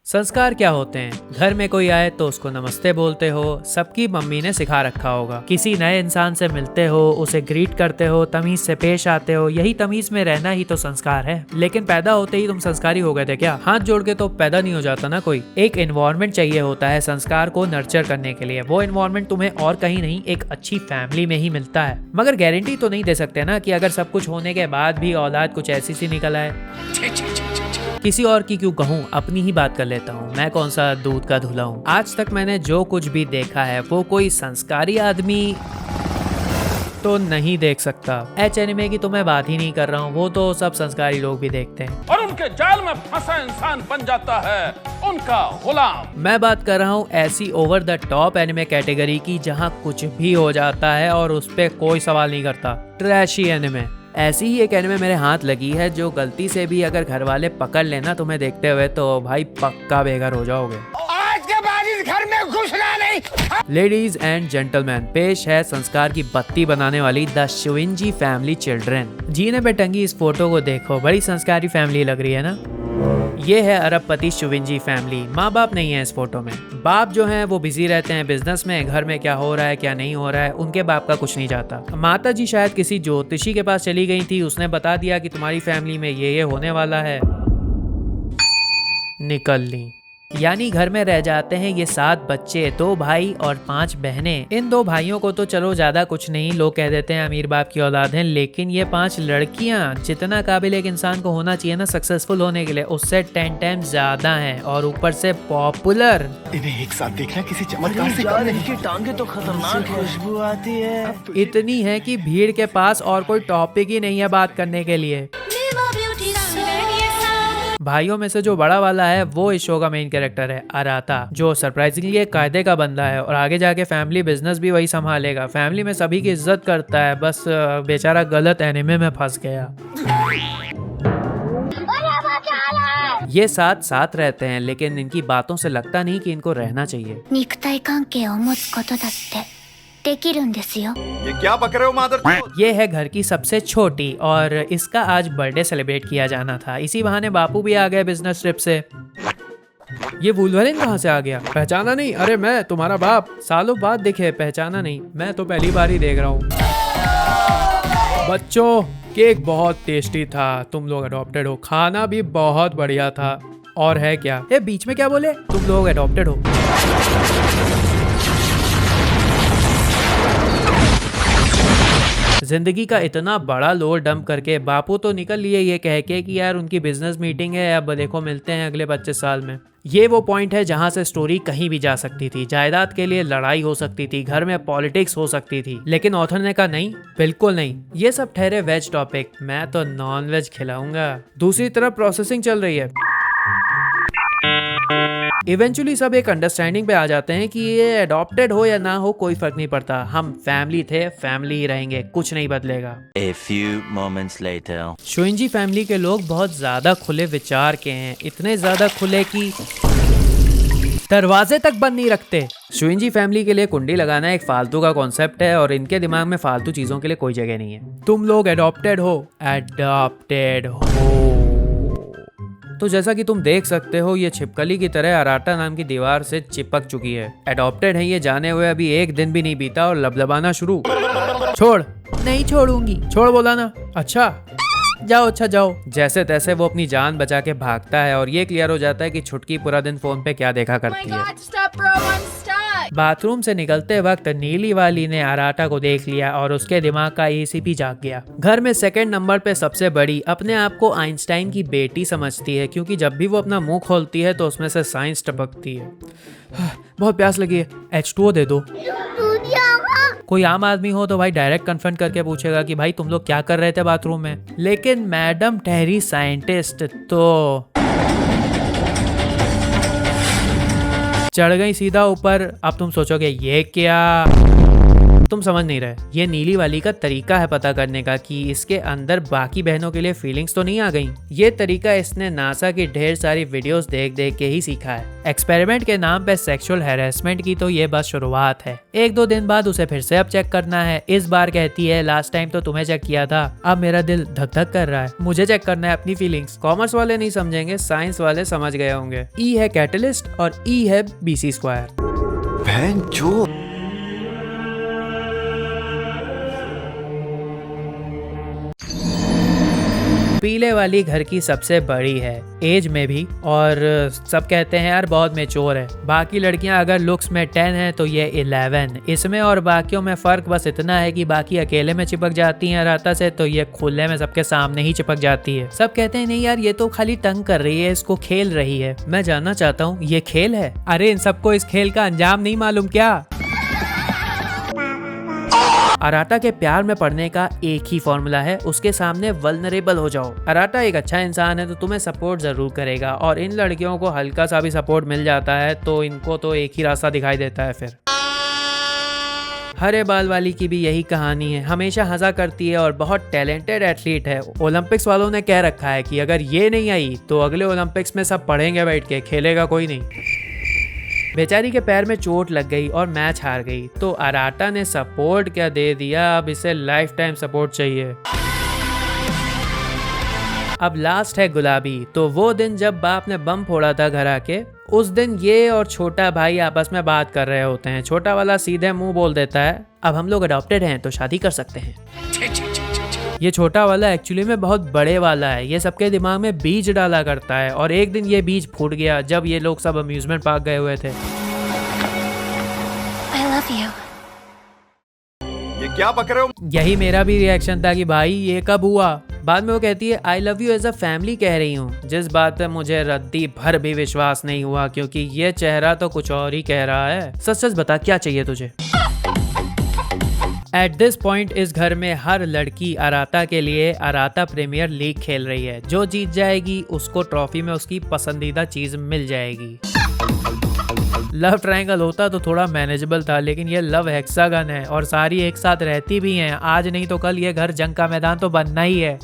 संस्कार क्या होते हैं? घर में कोई आए तो उसको नमस्ते बोलते हो, सबकी मम्मी ने सिखा रखा होगा। किसी नए इंसान से मिलते हो, उसे ग्रीट करते हो, तमीज से पेश आते हो, यही तमीज में रहना ही तो संस्कार है। लेकिन पैदा होते ही तुम संस्कारी हो गए थे क्या? हाथ जोड़ के तो पैदा नहीं हो जाता ना कोई। एक एनवायरनमेंट चाहिए होता है संस्कार को नर्चर करने के लिए। वो एनवायरनमेंट तुम्हें और कहीं नहीं, एक अच्छी फैमिली में ही मिलता है। मगर गारंटी तो नहीं दे सकते ना कि अगर सब कुछ होने के बाद भी औलाद कुछ ऐसी सी निकल आए। किसी और की क्यों कहूँ, अपनी ही बात कर लेता हूँ। मैं कौन सा दूध का धुला हूँ। आज तक मैंने जो कुछ भी देखा है वो कोई संस्कारी आदमी तो नहीं देख सकता। एच एनिमे की तो मैं बात ही नहीं कर रहा हूँ, वो तो सब संस्कारी लोग भी देखते हैं और उनके जाल में फंसा इंसान बन जाता है उनका गुलाम। मैं बात कर रहा हूँ ऐसी over the top anime category की जहाँ कुछ भी हो जाता है और उस पे कोई सवाल नहीं करता। Trashy anime. ऐसी ही एक एनिमे मेरे हाथ लगी है जो गलती से भी अगर घर वाले पकड़ लेना तुम्हें देखते हुए तो भाई पक्का बेघर हो जाओगे। आज के बाद इस घर में घुसना नहीं। लेडीज एंड जेंटलमैन, पेश है संस्कार की बत्ती बनाने वाली द शुविंजी फैमिली चिल्ड्रन। जीने पे टंगी इस फोटो को देखो, बड़ी संस्कारी फैमिली लग रही है ना। ये है अरबपति शुविंजी फैमिली। माँ बाप नहीं है इस फोटो में। बाप जो हैं वो बिजी रहते हैं बिजनेस में, घर में क्या हो रहा है क्या नहीं हो रहा है उनके बाप का कुछ नहीं जाता। माता जी शायद किसी ज्योतिषी के पास चली गई थी, उसने बता दिया कि तुम्हारी फैमिली में ये होने वाला है, निकल ली। यानी घर में रह जाते हैं ये 7 बच्चे, 2 भाई और 5 बहनें। इन 2 भाइयों को तो चलो ज्यादा कुछ नहीं, लोग कह देते हैं अमीर बाप की औलाद हैं, लेकिन ये 5 लड़कियां जितना काबिल एक इंसान को होना चाहिए ना सक्सेसफुल होने के लिए, उससे 10 टाइम्स ज्यादा हैं और ऊपर से पॉपुलर। इन्हें एक साथ देखना किसी चमत्कार से कम नहीं। इनकी टांगे तो खतरनाक खुशबू आती है। इतनी है कि भीड़ के पास और कोई टॉपिक ही नहीं है बात करने के लिए। भाइयों में से जो बड़ा वाला है वो इस शो का मेन कैरेक्टर है, अराता, जो सरप्राइजिंगली एक कायदे का बंदा है और आगे जाके फैमिली बिजनेस भी वही संभालेगा। फैमिली में सभी की इज्जत करता है, बस बेचारा गलत एनिमे में फंस गया। ये साथ साथ रहते हैं लेकिन इनकी बातों से लगता नहीं कि इनको रहना चाहिए। 肉体関係を持つことだってできるんですよ。 ये क्या बक रहे हो मादर? ये है घर की सबसे छोटी और इसका आज बर्थडे सेलिब्रेट किया जाना था। इसी बहाने बापू भी आ गए बिजनेस ट्रिप से। ये वुल्वरिन कहाँ से आ गया? पहचाना नहीं? अरे मैं तुम्हारा बाप, सालों बाद दिखे, पहचाना नहीं? मैं तो पहली बार ही देख रहा हूँ। बच्चों, केक बहुत टेस्टी था, तुम लोग अडॉप्टेड हो। खाना भी बहुत बढ़िया था। और है क्या? ये बीच में क्या बोले? तुम लोग अडॉप्टेड हो। जिंदगी का इतना बड़ा लोड डंप करके बापू तो निकल लिए ये कह के कि यार उनकी बिजनेस मीटिंग है, अब देखो मिलते हैं अगले 25 साल में। ये वो पॉइंट है जहां से स्टोरी कहीं भी जा सकती थी। जायदाद के लिए लड़ाई हो सकती थी, घर में पॉलिटिक्स हो सकती थी, लेकिन ऑथर ने कहा नहीं, बिल्कुल नहीं। ये सब ठहरे वेज टॉपिक, मैं तो नॉन वेज खिलाऊंगा। दूसरी तरफ प्रोसेसिंग चल रही है। इवेंचुअली सब एक अंडरस्टैंडिंग पे आ जाते हैं कि ये अडॉप्टेड हो या ना हो कोई फर्क नहीं पड़ता, हम फैमिली थे, फैमिली ही रहेंगे, कुछ नहीं बदलेगा। A few moments later. शुइंजी फैमिली के लोग बहुत ज्यादा खुले विचार के हैं, इतने ज्यादा खुले कि दरवाजे तक बंद नहीं रखते। शुइंजी फैमिली के लिए कुंडी लगाना एक फालतू का कॉन्सेप्ट है और इनके दिमाग में फालतू चीजों के लिए कोई जगह नहीं है। तुम लोग अडॉप्टेड हो, अडॉप्टेड हो। तो जैसा कि तुम देख सकते हो ये छिपकली की तरह अराटा नाम की दीवार से चिपक चुकी है। एडॉप्टेड है ये जाने हुए अभी एक दिन भी नहीं बीता और लबलबाना शुरू। छोड़। नहीं छोड़ूंगी। छोड़ बोला ना। अच्छा जाओ, अच्छा जाओ। जैसे तैसे वो अपनी जान बचा के भागता है और ये क्लियर हो जाता है कि छुटकी पूरा दिन फोन पे क्या देखा करती है। बाथरूम से निकलते वक्त नीली वाली ने अराटा को देख लिया और उसके दिमाग का एसीपी जाग गया। घर में सेकंड नंबर पे सबसे बड़ी अपने आप को आइंस्टाइन की बेटी समझती है, क्योंकि जब भी वो अपना मुंह खोलती है तो उसमें से साइंस टपकती है। बहुत प्यास लगी है, H2O दे दो। कोई आम आदमी हो तो भाई डायरेक्ट कन्फ्रंट करके पूछेगा कि भाई तुम लोग क्या कर रहे थे बाथरूम में, लेकिन मैडम ठहरी साइंटिस्ट तो चढ़ गई सीधा ऊपर। अब तुम सोचोगे ये क्या? तुम समझ नहीं रहे, ये नीली वाली का तरीका है पता करने का कि इसके अंदर बाकी बहनों के लिए फीलिंग्स तो नहीं आ गई। ये तरीका इसने नासा की ढेर सारी वीडियोस देख देख के ही सीखा है। एक्सपेरिमेंट के नाम पे सेक्सुअल हैरेसमेंट की तो ये बस शुरुआत है। 1-2 दिन बाद उसे फिर से अब चेक करना है। इस बार कहती है लास्ट टाइम तो तुम्हें चेक किया था, अब मेरा दिल धक धक कर रहा है, मुझे चेक करना है अपनी फीलिंग्स। कॉमर्स वाले नहीं समझेंगे, साइंस वाले समझ गए होंगे। ई है कैटलिस्ट और ई है BC²। बहन जो पीले वाली घर की सबसे बड़ी है एज में भी, और सब कहते हैं यार बहुत मैच्योर है। बाकी लड़कियां अगर लुक्स में 10 है तो ये 11। इसमें और बाकियों में फर्क बस इतना है कि बाकी अकेले में चिपक जाती हैं राता से, तो ये खुले में सबके सामने ही चिपक जाती है। सब कहते हैं नहीं यार ये तो खाली तंग कर रही है, इसको खेल रही है। मैं जानना चाहता हूँ ये खेल है? अरे इन सबको इस खेल का अंजाम नहीं मालूम क्या? अराटा के प्यार में पड़ने का एक ही फॉर्मूला है, उसके सामने वल्नरेबल हो जाओ। अराटा एक अच्छा इंसान है तो तुम्हें सपोर्ट जरूर करेगा, और इन लड़कियों को हल्का सा भी सपोर्ट मिल जाता है तो इनको तो एक ही रास्ता दिखाई देता है फिर। हरे बाल वाली की भी यही कहानी है, हमेशा हंसा करती है और बहुत टैलेंटेड एथलीट है। ओलंपिक्स वालों ने कह रखा है कि अगर ये नहीं आई तो अगले ओलंपिक्स में सब पढ़ेंगे बैठ के, खेलेगा कोई नहीं। बेचारी के पैर में चोट लग गई और मैच हार गई, तो अराटा ने सपोर्ट क्या दे दिया, अब इसे लाइफ टाइम सपोर्ट चाहिए। अब लास्ट है गुलाबी। तो वो दिन जब बाप ने बम फोड़ा था घर आके, उस दिन ये और छोटा भाई आपस में बात कर रहे होते हैं। छोटा वाला सीधे मुंह बोल देता है अब हम लोग अडॉप्टेड हैं तो शादी कर सकते हैं। ये छोटा वाला एक्चुअली में बहुत बड़े वाला है, ये सबके दिमाग में बीज डाला करता है, और एक दिन ये बीज फूट गया जब ये लोग सब अम्यूजमेंट पार्क गए हुए थे। I love you. ये क्या बक रहे हो? यही मेरा भी रिएक्शन था कि भाई ये कब हुआ। बाद में वो कहती है I love you as a family कह रही हूँ, जिस बात पे मुझे रद्दी भर भी विश्वास नहीं हुआ, क्योंकि ये चेहरा तो कुछ और ही कह रहा है। सच सच बता क्या चाहिए तुझे? एट दिस पॉइंट इस घर में हर लड़की अराता के लिए अराता प्रीमियर लीग खेल रही है। जो जीत जाएगी उसको ट्रॉफी में उसकी पसंदीदा चीज मिल जाएगी। लव ट्रायंगल होता तो थोड़ा मैनेजेबल था, लेकिन ये लव हेक्सागन है और सारी एक साथ रहती भी हैं। आज नहीं तो कल ये घर जंग का मैदान तो बनना ही है।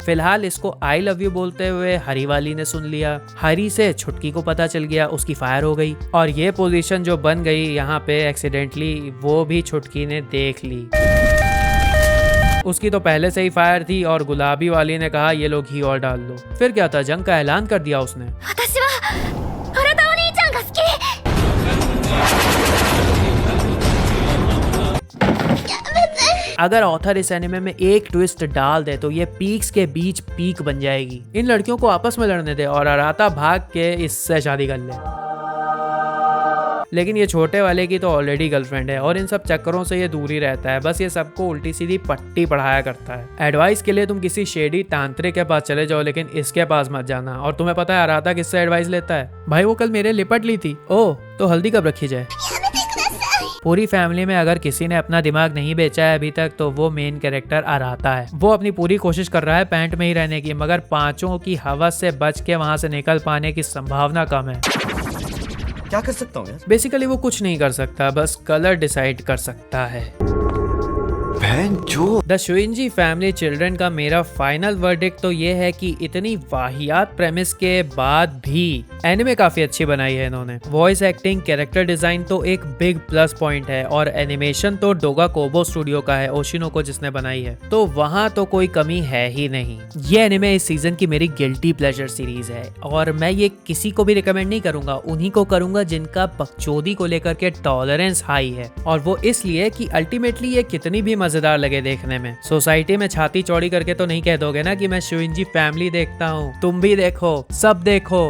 फिलहाल इसको आई लव यू बोलते हुए हरी वाली ने सुन लिया। हरी से छुटकी को पता चल गया, उसकी फायर हो गई, और ये पोजीशन जो बन गई यहाँ पे एक्सीडेंटली, वो भी छुटकी ने देख ली। उसकी तो पहले से ही फायर थी, और गुलाबी वाली ने कहा ये लोग घी और डाल लो। फिर क्या था, जंग का ऐलान कर दिया उसने। 私はあなたお兄ちゃんが好き。 अगर ऑथर इस एनिमे में एक ट्विस्ट डाल दे तो ये पीक्स के बीच पीक बन जाएगी। इन लड़कियों को आपस में लड़ने दे और अराता भाग के इससे शादी कर ले। लेकिन ये छोटे वाले की तो ऑलरेडी गर्लफ्रेंड है और इन सब चक्करों से ये दूर ही रहता है। बस ये सबको उल्टी सीधी पट्टी पढ़ाया करता है। एडवाइस के लिए तुम किसी शेडी तांत्रिक के पास चले जाओ, लेकिन इसके पास मत जाना। और तुम्हें पता है अराता किससे एडवाइस लेता है? भाई वो कल मेरे लिपट ली थी। ओह तो हल्दी कब रखी जाए? पूरी फैमिली में अगर किसी ने अपना दिमाग नहीं बेचा है अभी तक तो वो मेन कैरेक्टर अराता है। वो अपनी पूरी कोशिश कर रहा है पैंट में ही रहने की, मगर पांचों की हवस से बच के वहां से निकल पाने की संभावना कम है। क्या कर सकता हूँ? बेसिकली वो कुछ नहीं कर सकता, बस कलर डिसाइड कर सकता है। द शुइंजी फैमिली चिल्ड्रन का मेरा फाइनल वर्डिक्ट तो ये है कि इतनी वाहियात प्रेमिस के बाद भी एनिमे काफी अच्छी बनाई है इन्होंने। वॉइस एक्टिंग, कैरेक्टर डिजाइन तो एक बिग प्लस पॉइंट है, और एनिमेशन तो डोगा कोबो स्टूडियो का है, ओशिनोको जिसने बनाई है, तो वहां तो कोई कमी है ही नहीं। ये एनिमे इस सीजन की मेरी गिल्टी प्लेजर सीरीज है, और मैं ये किसी को भी रिकमेंड नहीं करूंगा, उन्हीं को करूंगा जिनका बकचोदी को लेकर के टॉलरेंस हाई है। और वो इसलिए कि अल्टीमेटली ये कितनी भी मजेदार लगे देखने में। सोसाइटी में छाती चौड़ी करके तो नहीं कह दोगे ना कि मैं शुइंजी फैमिली देखता हूँ। तुम भी देखो, सब देखो।